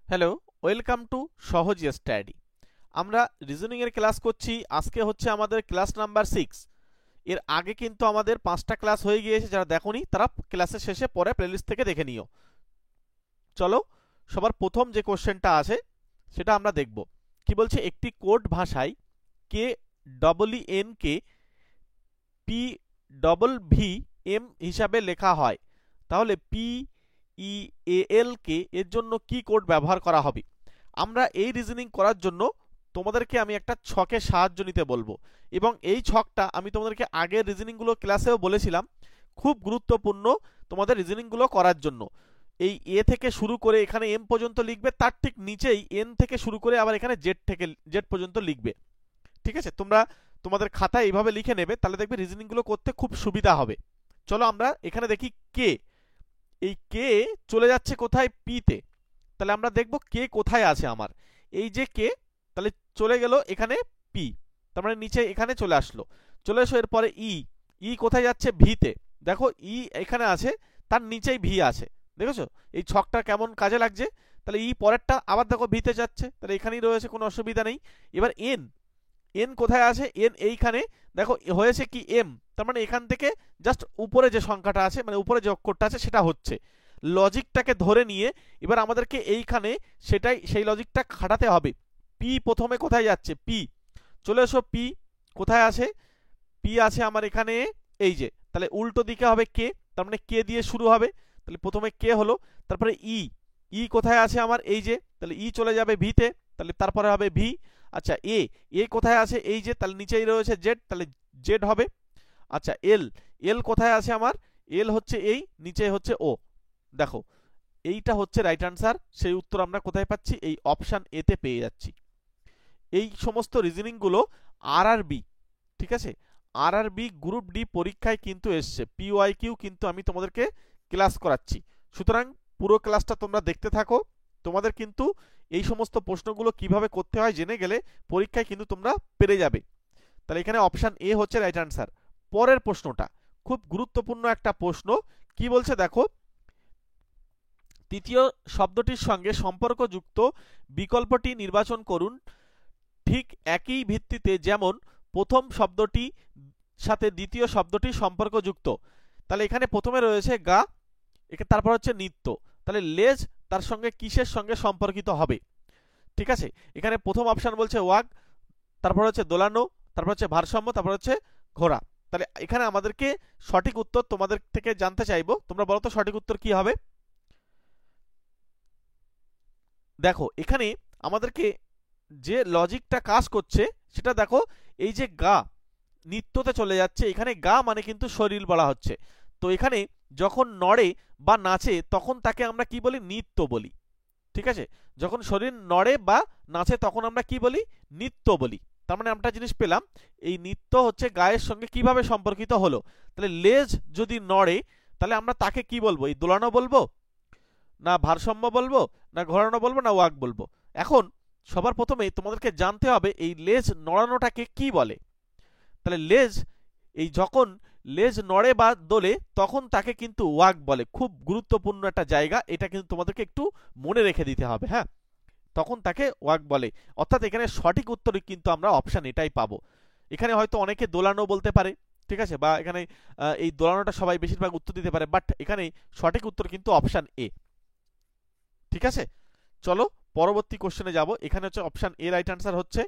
Hello, welcome to সহজ study. আমরা reasoning এর ক্লাস করছি। আজকে হচ্ছে আমাদের ক্লাস নাম্বার 6। এর আগে কিন্তু আমাদের 5টা ক্লাস হয়ে গিয়েছে। যারা দেখোনি তারা ক্লাসের শেষে পরে প্লেলিস্ট থেকে দেখে নিও। চলো, সবার প্রথম যে কোশ্চেনটা আছে সেটা আমরা দেখব। কি বলছে, একটি কোড ভাষায় K double N K P double V M হিসাবে লেখা হয়, তাহলে পি ই এ এল কে এর জন্য কি কোড ব্যবহার করা হবে? আমরা এই রিজনিং করার জন্য তোমাদেরকে আমি একটা ছকের সাহায্য নিতে বলবো, এবং এই ছকটা আমি তোমাদেরকে আগের রিজনিংগুলো ক্লাসেও বলেছিলাম, খুব গুরুত্বপূর্ণ তোমাদের রিজনিংগুলো করার জন্য। এই এ থেকে শুরু করে এখানে এম পর্যন্ত লিখবে, তার ঠিক নিচেই এন থেকে শুরু করে আবার এখানে জেড পর্যন্ত লিখবে। ঠিক আছে, তোমরা তোমাদের খাতায় এইভাবে লিখে নেবে, তাহলে দেখবে রিজনিংগুলো করতে খুব সুবিধা হবে। চলো আমরা এখানে দেখি কে, এই কে চলে যাচ্ছে কোথায়? পি তে। তাহলে আমরা দেখব কে কোথায় আছে আমার। এই যে কে, তাহলে চলে গেল এখানে পি, তার মানে নিচে এখানে চলে আসলো। চলে এসো এরপরে ই, ই কোথায় যাচ্ছে? ভিতে। দেখো ই এখানে আছে, তার নিচেই ভি আছে। দেখেছো এই ছকটা কেমন কাজে লাগছে? তাহলে ই পরেরটা আবার দেখো ভিতে যাচ্ছে, তাহলে এখানেই রয়েছে, কোনো অসুবিধা নেই। এবার এন, এন কোথায় আছে? এন এইখানে। দেখো হয়েছে কি এম, তার মানে এখান থেকে জাস্ট উপরে যে সংখ্যাটা আছে, মানে উপরে যে অক্ষরটা আছে সেটা হচ্ছে। লজিকটাকে ধরে নিয়ে এবার আমাদেরকে এইখানে সেই লজিকটা খাটাতে হবে। পি প্রথমে কোথায় যাচ্ছে? পি, চলে এসো। পি কোথায় আছে? পি আছে আমার এখানে, এই যে। তাহলে উল্টো দিকে হবে কে, তার মানে কে দিয়ে শুরু হবে। তাহলে প্রথমে কে হলো, তারপরে ই, ই কোথায় আছে আমার? এই যে। তাহলে ই চলে যাবে ভিতে, তাহলে তারপরে হবে ভি। আচ্ছা এ, এ কোথায় আছে? এই যে, তাহলে নিচেই রয়েছে জেড, তাহলে জেড হবে। আচ্ছা এল, এল কোথায় আছে আমার? এল হচ্ছে এই নিচে হচ্ছে ও। দেখো এইটা হচ্ছে রাইট আনসার। সেই উত্তর আমরা কোথায় পাচ্ছি? এই অপশান এ তে পেয়ে যাচ্ছি। এই সমস্ত রিজনিংগুলো আরআরবি, ঠিক আছে, আরআরবি গ্রুপ ডি পরীক্ষায় কিন্তু এসছে। পিওয়াই কিউ কিন্তু আমি তোমাদেরকে ক্লাস করাচ্ছি, সুতরাং পুরো ক্লাসটা তোমরা দেখতে থাকো। তোমাদের কিন্তু এই সমস্ত প্রশ্নগুলো কিভাবে করতে হয় জেনে গেলে পরীক্ষায় কিন্তু তোমরা পেরে যাবে। তাহলে এখানে অপশান এ হচ্ছে রাইট আনসার। পরের প্রশ্নটা খুব গুরুত্বপূর্ণ একটা প্রশ্ন। কি বলছে দেখো, তৃতীয় শব্দটির সঙ্গে সম্পর্কযুক্ত বিকল্পটি নির্বাচন করুন ঠিক একই ভিত্তিতে যেমন প্রথম শব্দটি সাথে দ্বিতীয় শব্দটি সম্পর্কযুক্ত। তাহলে এখানে প্রথমে রয়েছে গা, তারপর হচ্ছে নিত্য। তাহলে লেজ তার সঙ্গে কিসের সঙ্গে সম্পর্কিত হবে? ঠিক আছে, এখানে প্রথম অপশন বলছে ওয়াগ, তারপর হচ্ছে দোলানো, তারপর হচ্ছে ভারসাম্য, তারপর হচ্ছে ঘোড়া। তাহলে এখানে আমাদেরকে সঠিক উত্তর তোমাদের থেকে জানতে চাইবো, তোমরা বলো তো সঠিক উত্তর কি হবে? দেখো এখানে আমাদেরকে যে লজিকটা কাজ করছে সেটা দেখো, এই যে গা নিত্যতে চলে যাচ্ছে, এখানে গা মানে কিন্তু শরীর বলা হচ্ছে। তো এখানে যখন নড়ে বা নাচে তখন তাকে আমরা কি বলি? নৃত্য বলি। ঠিক আছে, যখন শরীর নড়ে বা নাচে তখন আমরা কি বলি? নৃত্য বলি। তার মানে আমরা জিনিস পেলাম, এই নৃত্য হচ্ছে গায়ের সঙ্গে কিভাবে সম্পর্কিত হলো। তাহলে লেজ যদি নড়ে তাহলে আমরা তাকে কি বলবো? এই দোলানো বলবো, না ভারসাম্য বলবো, না ঘোরানো বলবো, না ওয়াক বলবো? এখন সবার প্রথমে তোমাদেরকে জানতে হবে এই লেজ নড়ানোটাকে কি বলে। তাহলে লেজ, এই যখন লেজ নড়ে বা দোলে তখন তাকে কিন্তু ওয়াক বলে। খুব গুরুত্বপূর্ণ একটা জায়গা, এটা কিন্তু তোমাদেরকে একটু মনে রেখে দিতে হবে। হ্যাঁ, তখন তাকে ওয়াক বলে। অর্থাৎ এখানে সঠিক উত্তরই কিন্তু আমরা অপশান এটাই পাবো। এখানে হয়তো অনেকে দোলানো বলতে পারে, ঠিক আছে, বা এখানে এই দোলানোটা সবাই বেশিরভাগ উত্তর দিতে পারে, বাট এখানে সঠিক উত্তর কিন্তু অপশান এ। ঠিক আছে, চলো পরবর্তী কোশ্চেনে যাব। এখানে হচ্ছে অপশান এ রাইট আনসার হচ্ছে।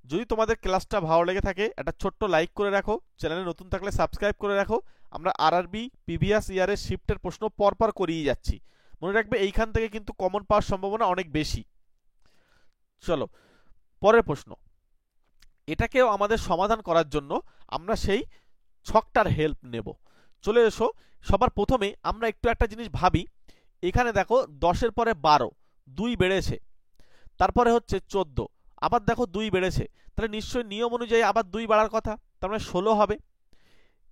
যদি তোমাদের ক্লাসটা ভালো লেগে থাকে একটা ছোট্ট লাইক করে রাখো, চ্যানেলে নতুন থাকলে সাবস্ক্রাইব করে রাখো। আমরা আরআরবি প্রিভিয়াস ইয়ারের শিফটের প্রশ্ন পরপর করিয়ে যাচ্ছি। মনে রাখবে এইখান থেকে কিন্তু কমন পাওয়ার সম্ভাবনা অনেক বেশি। চলো পরের প্রশ্ন, এটাকেও আমাদের সমাধান করার জন্য আমরা সেই ছকটার হেল্প নেব। চলে এসো, সবার প্রথমে আমরা একটু একটা জিনিস ভাবি। এখানে দেখো 10-এর পরে 12, 2 বেড়েছে, তারপরে হচ্ছে 14, আবার দেখো 2 বেড়েছে, তাহলে নিশ্চয়ই নিয়ম অনুযায়ী আবার 2 বাড়ার কথা, তার মানে 16 হবে।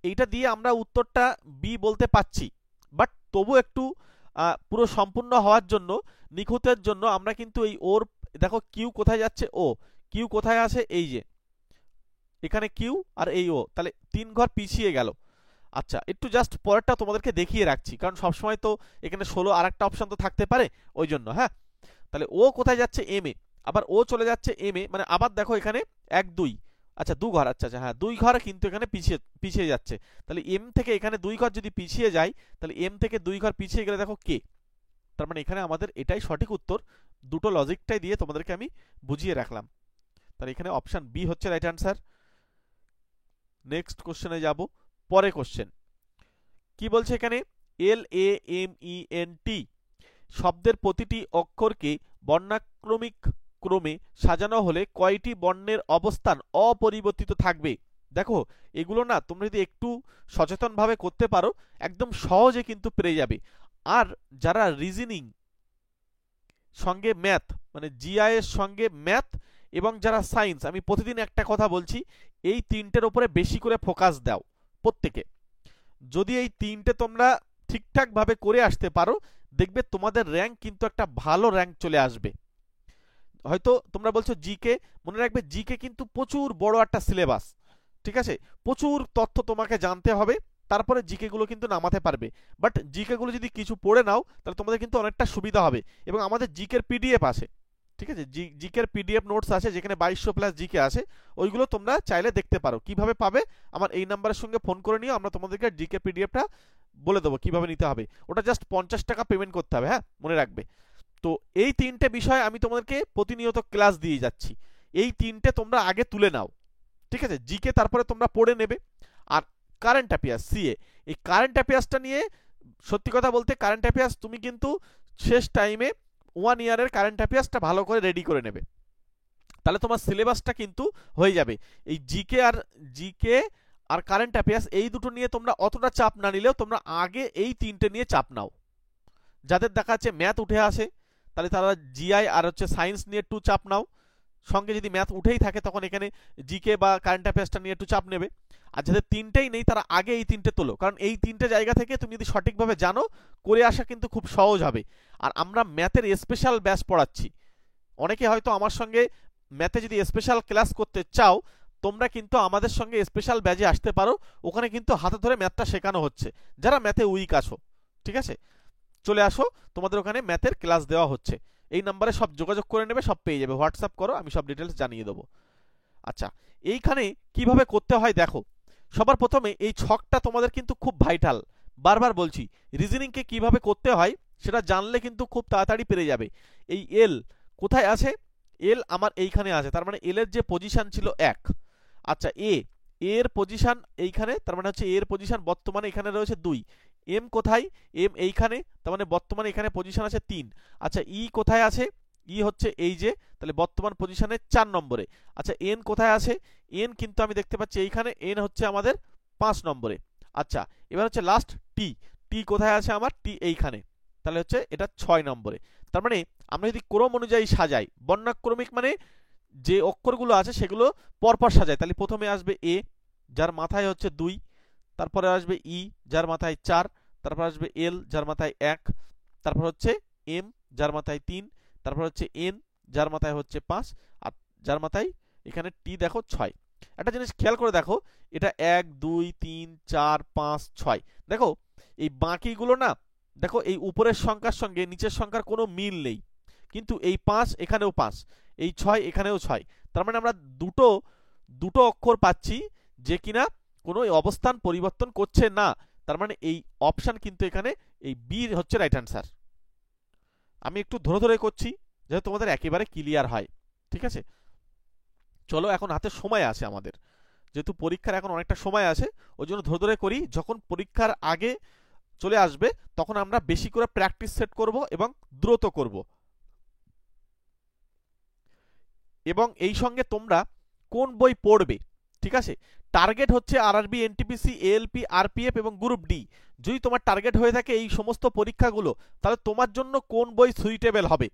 এইটা দিয়ে আমরা উত্তরটা বি বলতে পাচ্ছি, বাট তবু একটু পুরো সম্পূর্ণ হওয়ার জন্য, নিখুঁতের জন্য আমরা কিন্তু এই ওর, দেখো কিউ কোথায় যাচ্ছে? ও, কিউ কোথায় আছে? এই যে এখানে কিউ আর এই ও, তাহলে 3 ঘর পিছিয়ে গেল। আচ্ছা একটু জাস্ট পরেরটা তোমাদেরকে দেখিয়ে রাখছি, কারণ সবসময় তো এখানে 16 আর একটা অপশন তো থাকতে পারে, ওই জন্য। হ্যাঁ, তাহলে ও কোথায় যাচ্ছে এম এ, আবার ও চলে যাচ্ছে এম এ, মানে আবার দেখো এখানে 1 2, আচ্ছা 2 ঘর, আচ্ছা আচ্ছা হ্যাঁ 2 ঘর কিন্তু এখানে পিছিয়ে পিছিয়ে যাচ্ছে। তাহলে এম থেকে এখানে 2 ঘর যদি পিছিয়ে যায়, তাহলে এম থেকে 2 ঘর পিছিয়ে গেলে দেখো কে, তার মানে এখানে আমাদের এটাই সঠিক উত্তর। দুটো লজিকটাই দিয়ে তোমাদেরকে আমি বুঝিয়ে রাখলাম। তাহলে এখানে অপশন বি হচ্ছে রাইট অ্যান্সার। নেক্সট কোশ্চেনে যাব। পরে কোশ্চেন কি বলছে এখানে, LAMENT শব্দের প্রতিটি অক্ষরকে বর্ণাক্রমিক ক্রমে সাজানো হলে কয়টি বর্ণের অবস্থান অপরিবর্তিত থাকবে। দেখো এগুলো না তোমরা যদি একটু সচেতনভাবে করতে পারো একদম সহজে কিন্তু পেরে যাবে। আর যারা রিজনিং সঙ্গে ম্যাথ মানে জিআই এর সঙ্গে ম্যাথ এবং যারা সায়েন্স, আমি প্রতিদিন একটা কথা বলছি, এই তিনটের উপরে বেশি করে ফোকাস দাও প্রত্যেকে। যদি এই তিনটে তোমরা ঠিকঠাকভাবে করে আসতে পারো, দেখবে তোমাদের র্যাঙ্ক কিন্তু একটা ভালো র্যাঙ্ক চলে আসবে। হয়তো তোমরা বলছো জিকে, মনে রাখবে জিকে কিন্তু প্রচুর বড় একটা সিলেবাস, ঠিক আছে, প্রচুর তথ্য তোমাকে জানতে হবে, তারপরে জিকে গুলো কিন্তু নামাতে পারবে। বাট জিকে গুলো যদি কিছু পড়ে নাও তাহলে তোমাদের কিন্তু অনেকটা সুবিধা হবে। এবং আমাদের জিকের পিডিএফ আছে, ঠিক আছে, জিকের পিডিএফ নোটস আছে যেখানে 2200 প্লাস জিকে আছে, ওইগুলো তোমরা চাইলে দেখতে পারো। কিভাবে পাবে, আমার এই নাম্বারের সঙ্গে ফোন করে নিও, আমরা তোমাদেরকে জিকে পিডিএফটা বলে দেবো কিভাবে নিতে হবে। ওটা জাস্ট 50 টাকা পেমেন্ট করতে হবে, হ্যাঁ মনে রাখবে। তো এই তিনটে বিষয় আমি তোমাদেরকে প্রতিনিয়ত ক্লাস দিয়ে যাচ্ছি, এই তিনটে তোমরা আগে তুলে নাও, ঠিক আছে। জিকে তারপরে তোমরা পড়ে নেবে। আর কারেন্ট অ্যাফেয়ার্স সিএ, এই কারেন্ট অ্যাফেয়ার্সটা নিয়ে সত্যি কথা বলতে কারেন্ট অ্যাফেয়ার্স তুমি কিন্তু শেষ টাইমে 1 ইয়ারের কারেন্ট অ্যাফেয়ার্সটা ভালো করে রেডি করে নেবে, তাহলে তোমার সিলেবাসটা কিন্তু হয়ে যাবে। এই জিকে আর কারেন্ট অ্যাফেয়ার্স এই দুটো নিয়ে তোমরা অতটা চাপ না নিলেও তোমরা আগে এই তিনটে নিয়ে চাপ নাও। যাদের দেখা যাচ্ছে ম্যাথ উঠে আসে তাহলে তারা জিআই আর হচ্ছে সায়েন্স নিয়ে একটু চাপ নাও, সঙ্গে যদি ম্যাথ উঠেই থাকে তখন এখানে জিকে বা কারেন্ট অ্যাফেয়ার্সটা নিয়ে একটু চাপ নেবে। আর যাদের তিনটেই নেই তারা আগে এই তিনটে তোলো, কারণ এই তিনটে জায়গা থেকে তুমি যদি সঠিকভাবে জানো করে আসা কিন্তু খুব সহজ হবে। আর আমরা ম্যাথের স্পেশাল ব্যাচ পড়াচ্ছি, অনেকে হয়তো আমার সঙ্গে ম্যাথে যদি স্পেশাল ক্লাস করতে চাও তোমরা কিন্তু আমাদের সঙ্গে স্পেশাল ব্যাচে আসতে পারো, ওখানে কিন্তু হাতে ধরে ম্যাথটা শেখানো হচ্ছে। যারা ম্যাথে উইক আছো, ঠিক আছে, চলে আসো, তোমাদের ওখানে ম্যাথের ক্লাস দেওয়া হচ্ছে। এই নাম্বারে সব যোগাযোগ করে নেবে, সব পেয়ে যাবে, হোয়াটসঅ্যাপ করো, আমি সব ডিটেলস জানিয়ে দেবো। আচ্ছা এইখানে কিভাবে করতে হয় দেখো, সবার প্রথমে এই ছকটা তোমাদের কিন্তু খুব ভাইটাল, বারবার বলছি, রিজনিংকে কিভাবে করতে হয় সেটা জানলে কিন্তু খুব তাড়াতাড়ি পেরে যাবে। এই এল কোথায় আছে, এল আমার এইখানে আছে, তার মানে এল এর যে পজিশন ছিল 1। আচ্ছা এর পজিশন এইখানে, তার মানে হচ্ছে এর পজিশন বর্তমানে এখানে রয়েছে 2। এম কোথায়, এম এইখানে, তার মানে বর্তমানে এখানে পজিশন আছে 3। আচ্ছা ই কোথায় আছে, ই হচ্ছে এই যে, তাহলে বর্তমান পজিশনে 4 নম্বরে। আচ্ছা এন কোথায় আছে, এন কিন্তু আমি দেখতে পাচ্ছি এইখানে, এন হচ্ছে আমাদের 5 নম্বরে। আচ্ছা এবার হচ্ছে লাস্ট টি, টি কোথায় আছে আমার, টি এইখানে, তাহলে হচ্ছে এটা 6 নম্বরে। তার মানে আমরা যদি ক্রম অনুযায়ী সাজাই, বর্ণাক্রমিক মানে যে অক্ষরগুলো আছে সেগুলো পরপর সাজাই, তাহলে প্রথমে আসবে এ যার মাথায় হচ্ছে 2, তারপরে আসবে ই যার মাথায় 4, তারপর আসবে এল যার মাথায় 1, তারপর হচ্ছে এম যার মাথায় 3, তারপর হচ্ছে এন যার মাথায় হচ্ছে 5, আর যার মাথায় এখানে টি দেখো 6। একটা জিনিস খেয়াল করে দেখো, এটা 1 2 3 4 5 6, দেখো এই বাকিগুলো না, দেখো এই উপরের সংখ্যার সঙ্গে নিচের সংখ্যার কোনো মিল নেই, কিন্তু এই 5 এখানেও 5, এই 6 এখানেও 6, তার মানে আমরা দুটো অক্ষর পাচ্ছি যে কিনা কোনো অবস্থান পরিবর্তন করছে না। তার মানে এই অপশন কিন্তু এখানে এই বি হচ্ছে রাইট অ্যান্সার। আমি একটু ধরে ধরে করছি যাতে তোমাদের একেবারে ক্লিয়ার হয়, ঠিক আছে। চলো এখন হাতে সময় আছে আমাদের, যেহেতু পরীক্ষার এখন অনেকটা সময় আছে, ওই জন্য ধরে ধরে করি, যখন পরীক্ষার আগে চলে আসবে তখন আমরা বেশি করে প্র্যাকটিস সেট করব এবং দ্রুত করব। এবং এই সঙ্গে তোমরা কোন বই পড়বে, ঠিক আছে, টার্গেট হচ্ছে আরআরবি, এনটিপিসি, এএলপি, আরপিএফ এবং গ্রুপ ডি। যদি তোমার টার্গেট হয়ে থাকে এই সমস্ত পরীক্ষাগুলো, তাহলে তোমার জন্য কোন বই সুইটেবল হবে,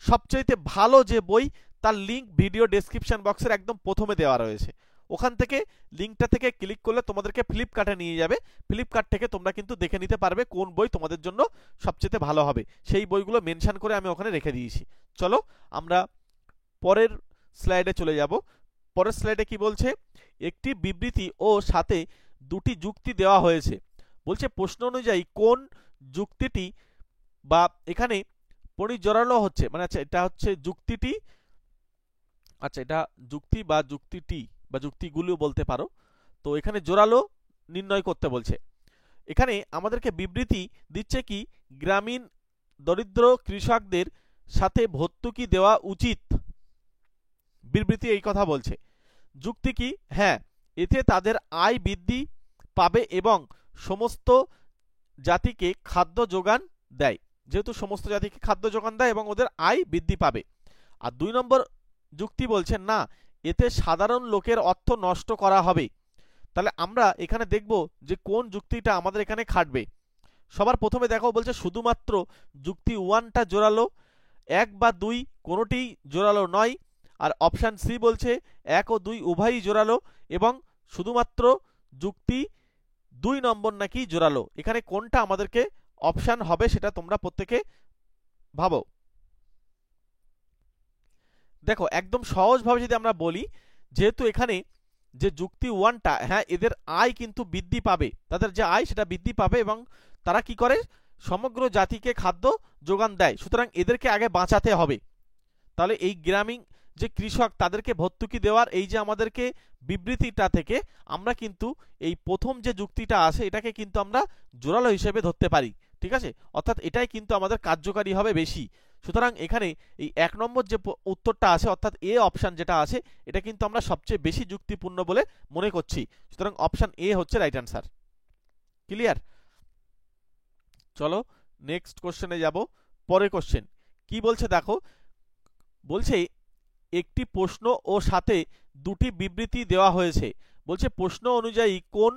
সবচেয়ে ভালো যে বই তার লিঙ্ক ভিডিও ডেসক্রিপশন বক্সের একদম প্রথমে দেওয়া রয়েছে, ওখান থেকে লিঙ্কটা থেকে ক্লিক করলে তোমাদেরকে ফ্লিপকার্টে নিয়ে যাবে, ফ্লিপকার্ট থেকে তোমরা কিন্তু দেখে নিতে পারবে কোন বই তোমাদের জন্য সবচেয়ে ভালো হবে, সেই বইগুলো মেনশন করে আমি ওখানে রেখে দিয়েছি। চলো আমরা পরের স্লাইডে চলে যাব। পরের স্লাইডে কি বলছে, একটি বিবৃতি ও সাথে দুটি যুক্তি দেওয়া হয়েছে, বলছে প্রশ্ন অনুযায়ী কোন যুক্তিটি বা এখানে পরিণীত জোরালো হচ্ছে মানে আচ্ছা এটা হচ্ছে যুক্তিটি, আচ্ছা এটা যুক্তি বা যুক্তিটি বা যুক্তিগুলিও বলতে পারো। তো এখানে জোরালো নির্ণয় করতে বলছে। এখানে আমাদেরকে বিবৃতি দিচ্ছে কি গ্রামীণ দরিদ্র কৃষকদের সাথে ভর্তুকি দেওয়া উচিত, বিবৃতি এই কথা বলছে। যুক্তি কি, হ্যাঁ এতে তাদের আয় বৃদ্ধি পাবে এবং সমস্ত জাতিকে খাদ্য যোগান দেয়, যেহেতু সমস্ত জাতিকে খাদ্য যোগান দেয় এবং ওদের আয় বৃদ্ধি পাবে। আর 2 নম্বর যুক্তি বলছেন না এতে সাধারণ লোকের অর্থ নষ্ট করা হবে। তাহলে আমরা এখানে দেখব যে কোন যুক্তিটা আমাদের এখানে খাটবে। সবার প্রথমে দেখো বলছে শুধুমাত্র যুক্তি 1টা জোরালো, 1 বা 2 কোনোটি জোরালো নয়। আর অপশান সি বলছে 1 ও 2 উভয়ই জোরালো এবং শুধুমাত্র যুক্তি 2 নম্বর নাকি জোরালো। এখানে কোনটা আমাদেরকে অপশান হবে সেটা তোমরা প্রত্যেকে ভাবো। দেখো একদম সহজভাবে যদি আমরা বলি, যেহেতু এখানে যে যুক্তি 1টা, হ্যাঁ এদের আয় কিন্তু বৃদ্ধি পাবে, তাদের যে আয় সেটা বৃদ্ধি পাবে এবং তারা কি করে সমগ্র জাতিকে খাদ্য যোগান দেয়, সুতরাং এদেরকে আগে বাঁচাতে হবে। তাহলে এই গ্রামীণ যে কৃষক তাদেরকে ভর্তুকি দেওয়ার এই যে আমাদেরকে বিবৃতিটা থেকে আমরা কিন্তু এই প্রথম যে যুক্তিটা আছে এটাকে কিন্তু আমরা জোরালো হিসেবে ধরতে পারি, ঠিক আছে, অর্থাৎ এটাই কিন্তু আমাদের কার্যকারী হবে বেশি। সুতরাং এখানে এই 1 নম্বর যে উত্তরটা আছে অর্থাৎ এ অপশান যেটা আছে এটা কিন্তু আমরা সবচেয়ে বেশি যুক্তিপূর্ণ বলে মনে করছি, সুতরাং অপশান এ হচ্ছে রাইট অ্যান্সার। ক্লিয়ার? চলো নেক্সট কোশ্চেনে যাব। পরের কোশ্চেন কি বলছে দেখো, বলছে একটি প্রশ্ন ও সাথে দুটি বিবৃতি দেওয়া হয়েছে। বলছে প্রশ্ন অনুযায়ী কোন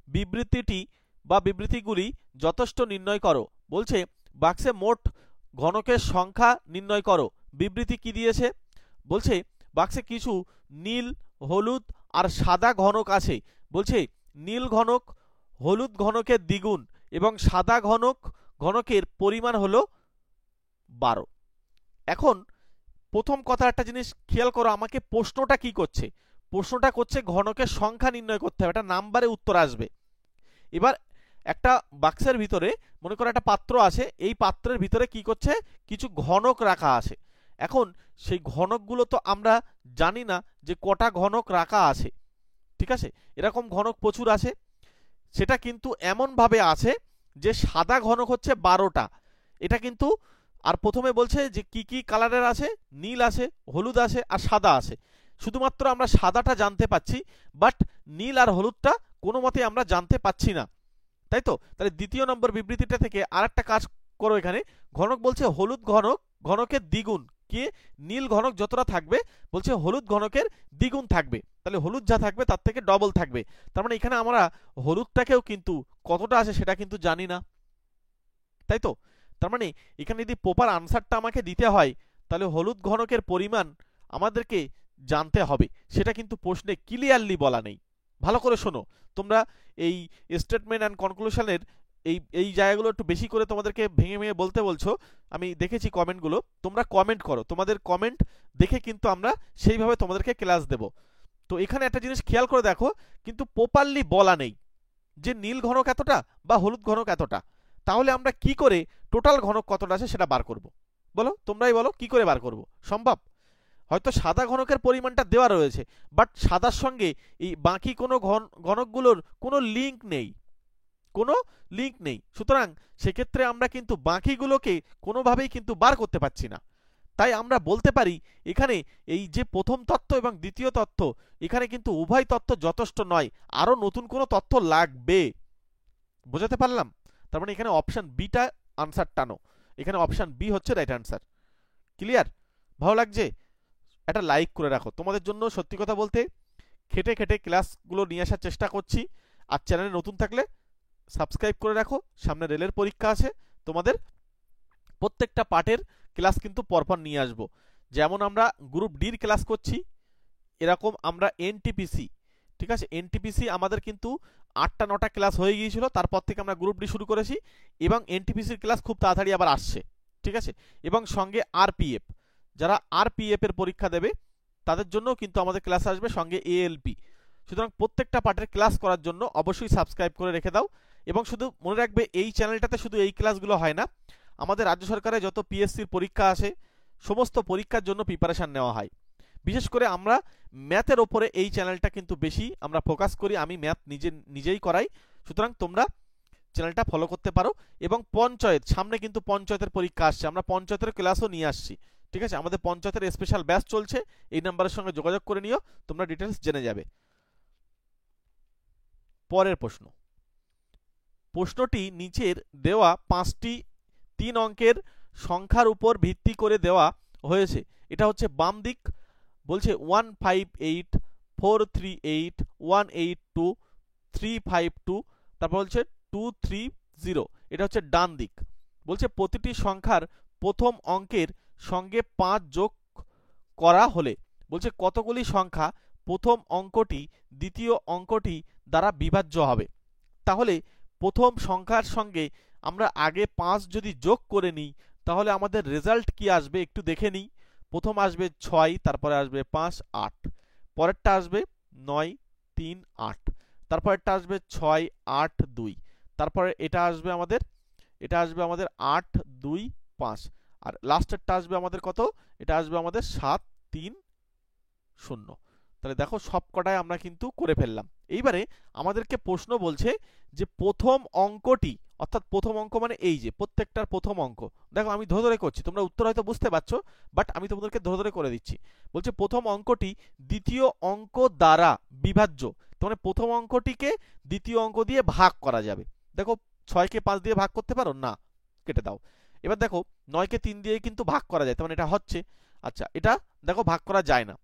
বিবৃতিটি বা বিবৃতিগুলি যথেষ্ট নির্ণয় করো। বলছে বাক্সে মোট ঘনকের সংখ্যা নির্ণয় করো। বিবৃতি কি দিয়েছে, বলছে বাক্সে কিছু নীল, হলুদ আর সাদা ঘনক আছে। বলছে নীল ঘনক হলুদ ঘনকের দ্বিগুণ এবং সাদা ঘনকের পরিমাণ হলো 12। এখন প্রথম কথা একটা জিনিস খেয়াল করো, আমাকে প্রশ্নটা কি করছে, প্রশ্নটা করছে ঘনকের সংখ্যা নির্ণয় করতে হবে, একটা নাম্বারে উত্তর আসবে। এবার একটা বাক্সের ভিতরে মনে করো একটা পাত্র আছে, এই পাত্রের ভিতরে কি করছে কিছু ঘনক রাখা আছে। এখন সেই ঘনকগুলো তো আমরা জানি না যে কটা ঘনক রাখা আছে, ঠিক আছে, এরকম ঘনক প্রচুর আছে। সেটা কিন্তু এমনভাবে আছে যে সাদা ঘনক হচ্ছে 12টা, এটা কিন্তু। আর প্রথমে বলছে যে কি কি কালারের আছে, নীল আছে, হলুদ আছে আর সাদা আছে। শুধুমাত্র আমরা সাদাটা জানতে পাচ্ছি, বাট নীল আর হলুদটা কোনো মতে আমরা জানতে পাচ্ছি না, তাই তো। তাহলে দ্বিতীয় নম্বর বিবৃতিটা থেকে আর একটা কাজ করো, এখানে ঘনক বলছে হলুদ ঘনকের দ্বিগুণ, কি নীল ঘনক যতটা থাকবে বলছে হলুদ ঘনকের দ্বিগুণ থাকবে, তাহলে হলুদ যা থাকবে তার থেকে ডবল থাকবে। তার মানে এখানে আমরা হলুদটাকেও কিন্তু কতটা আছে সেটা কিন্তু জানি না, তাই তো। তার মানে এখানে যদি প্রপার আনসারটা আমাকে দিতে হয় তাহলে হলুদ ঘনকের পরিমাণ আমাদেরকে জানতে হবে, সেটা কিন্তু প্রশ্নে ক্লিয়ারলি বলা নেই। ভালো করে শোনো তোমরা, এই স্টেটমেন্ট অ্যান্ড কনক্লুশনের এই জায়গাগুলো একটু বেশি করে তোমাদেরকে ভেঙে ভেঙে বলতে বলছো। আমি দেখেছি কমেন্টগুলো, তোমরা কমেন্ট করো, তোমাদের কমেন্ট দেখে কিন্তু আমরা সেইভাবে তোমাদেরকে ক্লাস দেব। তো এখানে একটা জিনিস খেয়াল করে দেখো, কিন্তু প্রপারলি বলা নেই যে নীল ঘনক এতটা বা হলুদ ঘনক এতটা। তাহলে আমরা কি করে টোটাল ঘনক কতটা আছে সেটা বার করব, বলো তোমরাই বলো কি করে বার করব? সম্ভব? হয়তো সাদা ঘনকের পরিমাণটা দেওয়া রয়েছে, বাট সাদার সঙ্গে এই বাকি কোনো ঘনকগুলোর কোনো লিঙ্ক নেই, সুতরাং সেক্ষেত্রে আমরা কিন্তু বাকিগুলোকে কোনোভাবেই কিন্তু বার করতে পারছি না। তাই আমরা বলতে পারি এখানে এই যে প্রথম তথ্য এবং দ্বিতীয় তথ্য, এখানে কিন্তু উভয় তথ্য যথেষ্ট নয়, আরো নতুন কোনো তথ্য লাগবে। বোঝাতে পারলাম? তার মানে এখানে অপশন বিটা আনসার টানো, এখানে অপশন বি হচ্ছে রাইট আনসার। ক্লিয়ার? ভালো লাগছে? একটা লাইক করে রাখো, তোমাদের জন্য সত্যি কথা বলতে খেটে খেটে ক্লাসগুলো নিয়ে আসার চেষ্টা করছি। আর চ্যানেলে নতুন থাকলে সাবস্ক্রাইব করে রাখো, সামনে রেলের পরীক্ষা আছে, তোমাদের প্রত্যেকটা পার্টের ক্লাস কিন্তু পরপর নিয়ে আসবো। যেমন আমরা গ্রুপ ডির ক্লাস করছি, এরকম আমরা এনটিপিসি, ঠিক আছে, এনটিপিসি আমাদের কিন্তু 8টা 9টা ক্লাস হয়ে গিয়েছিল, তারপর থেকে আমরা গ্রুপ ডি শুরু করেছি এবং এনটিপিসির ক্লাস খুব তাড়াতাড়ি আবার আসছে, ঠিক আছে। এবং সঙ্গে আরপিএফ, যারা আরপিএফ এর পরীক্ষা দেবে তাদের জন্য কিন্তু আমাদের ক্লাস আসবে, সঙ্গে এএলপি। সুতরাং প্রত্যেকটা পার্টের ক্লাস করার জন্য অবশ্যই সাবস্ক্রাইব করে রেখে দাও। এবং শুধু মনে রাখবে এই চ্যানেলটাতে শুধু এই ক্লাসগুলো হয় না, আমাদের রাজ্য সরকারের যত পিএসসির পরীক্ষা আসে সমস্ত পরীক্ষার জন্য প্রিপারেশান নেওয়া হয়। বিশেষ করে আমরা ম্যাথের ওপরে এই চ্যানেলটা কিন্তু বেশি আমরা ফোকাস করি, আমি ম্যাথ নিজেই করাই, সুতরাং তোমরা চ্যানেলটা ফলো করতে পারো। এবং পঞ্চায়েত, সামনে কিন্তু পঞ্চায়েতের পরীক্ষা আসছে, আমরা পঞ্চায়েতের ক্লাসও নিয়ে আসছি, ঠিক আছে? আমাদের পঞ্চায়েতের স্পেশাল ব্যাচ চলছে, এই নাম্বারের সঙ্গে যোগাযোগ করে নিও, তোমরা ডিটেলস জেনে যাবে। পরের প্রশ্নটি নিচের দেওয়া 5টি 3 অঙ্কের সংখ্যার উপর ভিত্তি করে দেওয়া হয়েছে। এটা হচ্ছে বাম দিক, বলছে 158 438 182 352, তারপর বলছে 230, এটা হচ্ছে ডান দিক। বলছে প্রতিটি সংখ্যার প্রথম অঙ্কের সঙ্গে 5 যোগ করা হলে বলছে কতগুলি সংখ্যা প্রথম অঙ্কটি দ্বিতীয় অঙ্কটি দ্বারা বিভাজ্য হবে। তাহলে প্রথম সংখ্যার সঙ্গে আমরা আগে 5 যদি যোগ করে নিই তাহলে আমাদের রেজাল্ট কি আসবে একটু দেখে নিই। প্রথম আসবে 6, তারপরে আসবে 5 8, পরেরটা আসবে 9 3 8, তারপরেরটা আসবে 6 8 2, তারপরে এটা আসবে আমাদের 8 2 5, আর লাস্টেরটা আসবে আমাদের কত, এটা আসবে আমাদের 7 3 0। তাহলে দেখো সবকটাই আমরা কিন্তু করে ফেললাম। এইবারে আমাদেরকে প্রশ্ন বলছে যে প্রথম অঙ্কটি, অর্থাৎ প্রথম অঙ্ক মানে এই যে প্রত্যেকটার প্রথম অঙ্ক, দেখো আমি ধরে ধরে করছি, তোমরা উত্তর হয়তো বুঝতে পারছো, বাট আমি তোমাদেরকে ধরে ধরে করে দিচ্ছি। বলছে প্রথম অঙ্কটি দ্বিতীয় অঙ্ক দ্বারা বিভাজ্য, মানে প্রথম অঙ্কটিকে দ্বিতীয় অঙ্ক দিয়ে ভাগ করা যাবে। দেখো 6কে 5 দিয়ে ভাগ করতে পারো না, কেটে দাও। এবার দেখো 9কে 3 দিয়ে কিন্তু ভাগ করা যায়, তার মানে এটা হচ্ছে। আচ্ছা এটা দেখো ভাগ করা যায় না,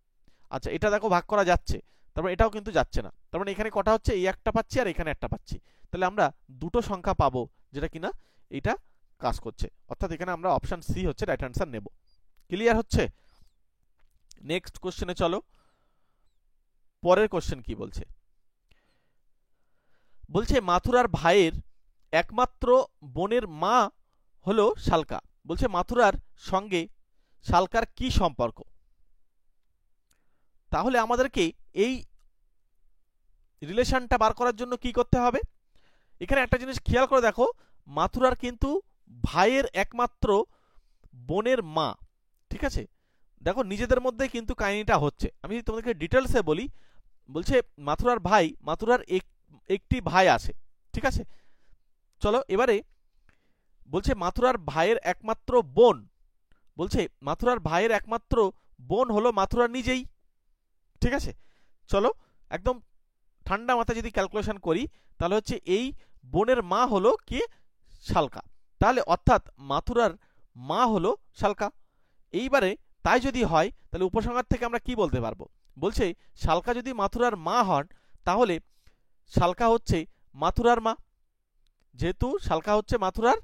আচ্ছা এটা দেখো ভাগ করা যাচ্ছে, তারপর এটাও কিন্তু যাচ্ছে না, তার মানে এখানে কটা হচ্ছে, এই একটা পাচ্ছি আর এখানে একটা পাচ্ছি। তাহলে আমরা দুটো সংখ্যা পাবো যেটা কিনা এটা কাজ করছে, অর্থাৎ এখানে আমরা অপশন সি হচ্ছে রাইট অ্যান্সার নেব। ক্লিয়ার হচ্ছে? নেক্সট কোশ্চেনে চলো। পরের কোশ্চেন কি বলছে, বলছে মাথুরার ভাইয়ের একমাত্র বোনের মা হলো শালকা। বলছে মাথুরার সঙ্গে শালকার কি সম্পর্ক? তাহলে আমাদেরকে এই রিলেশনটা বার করার জন্য কি করতে হবে? এখানে একটা জিনিস খেয়াল করে দেখো, মাথুরার কিন্তু ভাইয়ের একমাত্র বোনের মা, ঠিক আছে? দেখো নিজেদের মধ্যে কিন্তু কাহিনীটা হচ্ছে, আমি তোমাদেরকে ডিটেলসে বলি। বলছে মাথুরার ভাই, মাথুরার একটি ভাই আছে, ঠিক আছে? চলো এবারে বলছে মাথুরার ভাইয়ের একমাত্র বোন, বলছে মাথুরার ভাইয়ের একমাত্র বোন হলো মাথুরার নিজেই, ঠিক আছে? চলো একদম ঠান্ডা মাথায় যদি ক্যালকুলেশন করি তাহলে হচ্ছে এই বোনের মা হলো কি, শালকা। তাহলে অর্থাৎ মাথুরার মা হলো শালকা। এইবারে তাই যদি হয় তাহলে উপসংহার থেকে আমরা কি বলতে পারবো? বলছে শালকা যদি মাথুরার মা হন তাহলে শালকা হচ্ছে মাথুরার মা, যেহেতু শালকা হচ্ছে মাথুরার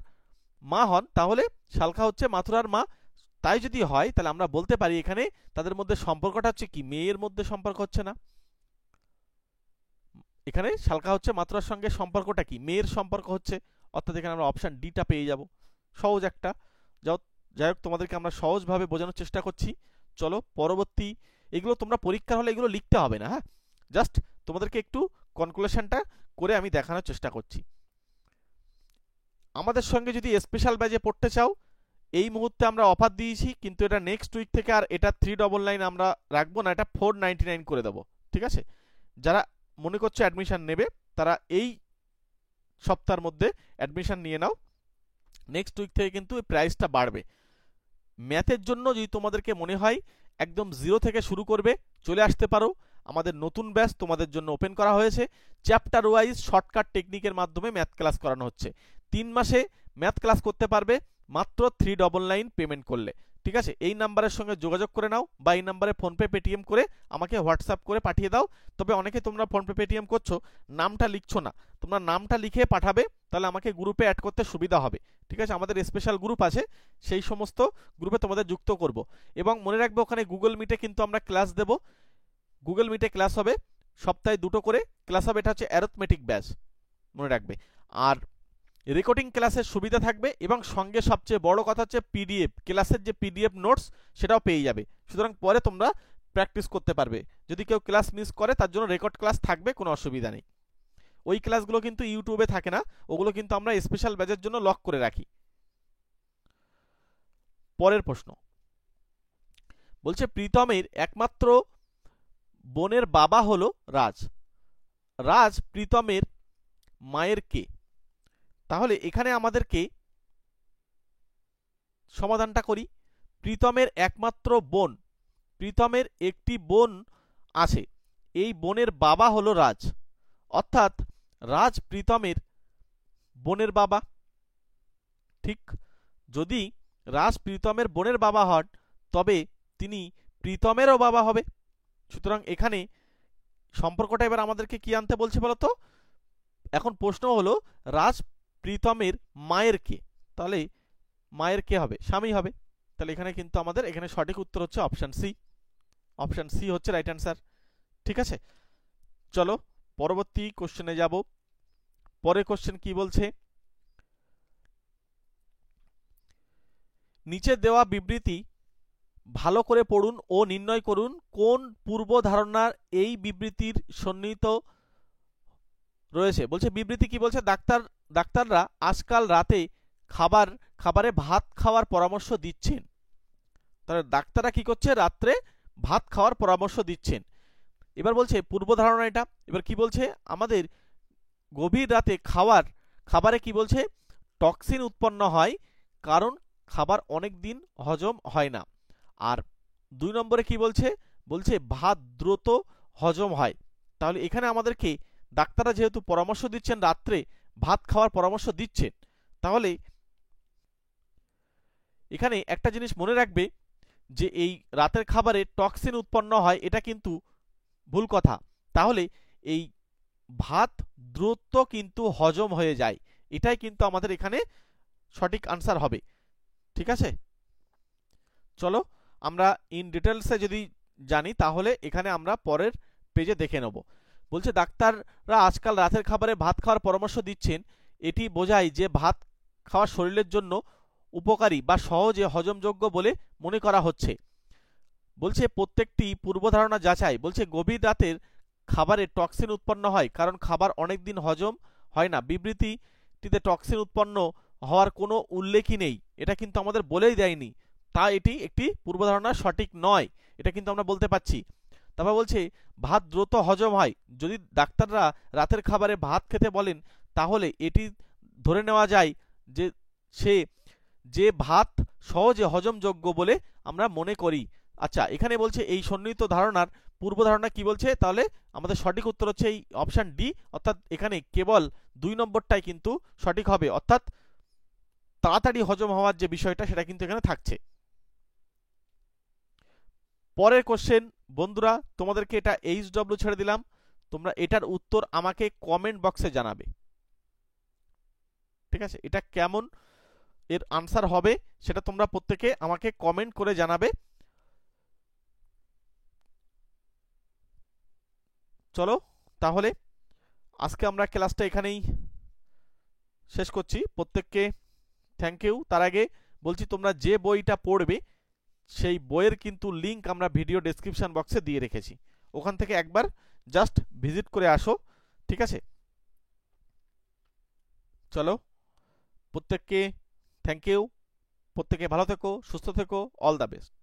মা হন তাহলে শালকা হচ্ছে মাথুরার মা। তাই যদি হয় তাহলে আমরা বলতে পারি এখানে তাদের মধ্যে সম্পর্কটা হচ্ছে কি, মেয়ের মধ্যে সম্পর্ক হচ্ছে না, এখানে শালকা হচ্ছে মাথুরার সঙ্গে সম্পর্কটা কি, মেয়ের সম্পর্ক হচ্ছে, অর্থাৎ এখানে আমরা অপশন ডিটা পেয়ে যাব। সহজ একটা, যাই হোক তোমাদেরকে আমরা সহজভাবে বোঝানোর চেষ্টা করছি। চলো পরবর্তী, এগুলো তোমরা পরীক্ষার হলে এগুলো লিখতে হবে না, হ্যাঁ, জাস্ট তোমাদেরকে একটু কনক্লুশনটা করে আমি দেখানোর চেষ্টা করছি। আমাদের সঙ্গে যদি স্পেশাল ব্যাচে পড়তে চাও, এই মুহূর্তে আমরা অফার দিয়েছি, কিন্তু এটা নেক্সট উইক থেকে আর এটা 399 আমরা রাখবো না, এটা 499 করে দেবো, ঠিক আছে? যারা মনে করছে অ্যাডমিশন নেবে তারা এই সপ্তাহের মধ্যে অ্যাডমিশন নিয়ে নাও, নেক্সট উইক থেকে কিন্তু এই প্রাইসটা বাড়বে। ম্যাথের জন্য যদি তোমাদেরকে মনে হয় একদম জিরো থেকে শুরু করবে, চলে আসতে পারো, আমাদের নতুন ব্যাচ তোমাদের জন্য ওপেন করা হয়েছে। চ্যাপ্টার ওয়াইজ শর্টকাট টেকনিকের মাধ্যমে ম্যাথ ক্লাস করানো হচ্ছে। 3 মাসে ম্যাথ ক্লাস করতে পারবে মাত্র 399 পেমেন্ট করলে, ঠিক আছে? এই নাম্বারের সঙ্গে যোগাযোগ করে নাও, বা এই নাম্বারে ফোনপে পেটিএম করে আমাকে হোয়াটসঅ্যাপ করে পাঠিয়ে দাও। তবে অনেকে তোমরা ফোনপে পেটিএম করছো, নামটা লিখছো না, তোমরা নামটা লিখে পাঠাবে, তাহলে আমাকে গ্রুপে অ্যাড করতে সুবিধা হবে, ঠিক আছে? আমাদের স্পেশাল গ্রুপ আছে, সেই সমস্ত গ্রুপে তোমাদের যুক্ত করব। এবং মনে রাখবে ওখানে গুগল মিটে কিন্তু আমরা ক্লাস দেব, গুগল মিটে ক্লাস হবে, সপ্তাহে 2টো করে ক্লাস হবে, এটা হচ্ছে অ্যারিথমেটিক ব্যাচ, মনে রাখবে। আর রেকর্ডিং ক্লাসের সুবিধা থাকবে, এবং সঙ্গে সবচেয়ে বড় কথা হচ্ছে পিডিএফ, ক্লাসের যে পিডিএফ নোটস সেটাও পেয়ে যাবে। সুতরাং পরে তোমরা প্র্যাকটিস করতে পারবে। যদি কেউ ক্লাস মিস করে তার জন্য রেকর্ড ক্লাস থাকবে, কোনো অসুবিধা নেই। ওই ক্লাসগুলো কিন্তু ইউটিউবে থাকে না, ওগুলো কিন্তু আমরা স্পেশাল ব্যাচের জন্য লক করে রাখি। পরের প্রশ্ন বলছে প্রীতমের একমাত্র বোনের বাবা হলো রাজ। রাজ প্রীতমের মায়ের কে? তাহলে এখানে আমাদেরকে সমাধানটা করি। প্রীতমের একমাত্র বোন, প্রীতমের একটি বোন আছে, এই বোনের বাবা হলো রাজ, অর্থাৎ রাজ প্রীতমের বোনের বাবা। ঠিক, যদি রাজ প্রীতমের বোনের বাবা হন তবে তিনি প্রীতমেরও বাবা হবে। সুতরাং এখানে সম্পর্কটা এবার আমাদেরকে কি আনতে বলছে বলতো? এখন প্রশ্ন হলো রাজ প্রীতমের মায়ের কে, তাহলে মায়ের কে হবে? স্বামী হবে। তাহলে এখানে কিন্তু আমাদের এখানে সঠিক উত্তর হচ্ছে অপশন সি। অপশন সি হচ্ছে রাইট অ্যান্সার। ঠিক আছে, চলো পরবর্তী কোশ্চেনে যাব। পরের কোশ্চেন কি বলছে, নিচে দেওয়া বিবৃতি ভালো করে পড়ুন ও নির্ণয় করুন কোন পূর্ব ধারণার এই বিবৃতির সন্নিহিত রয়েছে। বলছে বিবৃতি কি বলছে, ডাক্তাররা আজকাল রাতে খাবারে ভাত খাওয়ার পরামর্শ দিচ্ছেন। তাহলে ডাক্তাররা কি করছে? রাত্রে ভাত খাওয়ার পরামর্শ দিচ্ছেন। এবার বলছে পূর্ব ধারণা এটা। এবার কি বলছে, আমাদের গভীর রাতে খাবারে কি বলছে, টক্সিন উৎপন্ন হয় কারণ খাবার অনেক দিন হজম হয় না। আর 2 নম্বরে কি বলছে, বলছে ভাত দ্রুত হজম হয়। তাহলে এখানে আমাদেরকে ডাক্তাররা যেহেতু পরামর্শ দিচ্ছেন রাত্রে ভাত খাওয়ার পরামর্শ দিচ্ছেন, তাহলে এখানে একটা জিনিস মনে রাখবে যে এই রাতের খাবারে টক্সিন উৎপন্ন হয়, এটা কিন্তু ভুল কথা। তাহলে এই ভাত দ্রুত কিন্তু হজম হয়ে যায়, এটাই কিন্তু আমাদের এখানে সঠিক আনসার হবে। ঠিক আছে, চলো আমরা ইন ডিটেলসে যদি জানি তাহলে এখানে আমরা পরের পেজে দেখে নেব। বলছে ডাক্তাররা আজকাল রাতের খাবারে ভাত খাওয়ার পরামর্শ দিচ্ছেন, এটি বোঝায় যে ভাত খাওয়া শরীরের জন্য উপকারী বা সহজে হজমযোগ্য বলে মনে করা হচ্ছে। বলছে প্রত্যেকটি পূর্বধারণা যাচাই। বলছে গভীর রাতের খাবারে টক্সিন উৎপন্ন হয় কারণ খাবার অনেক দিন হজম হয় না। বিবৃতিটিতে টক্সিন উৎপন্ন হওয়ার কোনো উল্লেখই নেই, এটা কিন্তু আমাদের বলেই দেয়নি, তা এটি একটি পূর্বধারণা সঠিক নয়, এটা কিন্তু আমরা বলতে পাচ্ছি। তারপর বলছে ভাত দ্রুত হজম হয়। যদি ডাক্তাররা রাতের খাবারে ভাত খেতে বলেন তাহলে এটি ধরে নেওয়া যায় যে যে ভাত সহজে হজমযোগ্য বলে আমরা মনে করি। আচ্ছা, এখানে বলছে এই সন্নিহিত ধারণার পূর্ব ধারণা কি বলছে, তাহলে আমাদের সঠিক উত্তর হচ্ছে এই অপশন ডি, অর্থাৎ এখানে কেবল 2 নম্বরটাই কিন্তু সঠিক হবে, অর্থাৎ তাড়াতাড়ি হজম হওয়ার যে বিষয়টা সেটা কিন্তু এখানে থাকছে। পরের কোশ্চেন বন্ধুরা, তোমাদেরকে এটা HW ছেড়ে দিলাম, তোমরা এটার উত্তর আমাকে কমেন্ট বক্সে জানাবে। ঠিক আছে, এটা কেমন এর আনসার হবে সেটা তোমরা প্রত্যেকে আমাকে কমেন্ট করে জানাবে। চলো তাহলে আজকে আমরা ক্লাসটা এখানেই শেষ করছি। প্রত্যেককে থ্যাংক ইউ। তার আগে বলছি তোমরা যে বইটা পড়বে সেই বইয়ের কিন্তু লিঙ্ক আমরা ভিডিও ডেসক্রিপশন বক্সে দিয়ে রেখেছি, ওখান থেকে একবার জাস্ট ভিজিট করে আসো। ঠিক আছে, চলো প্রত্যেককে থ্যাংক ইউ। প্রত্যেকে ভালো থেকো, সুস্থ থেকো, অল দ্য বেস্ট।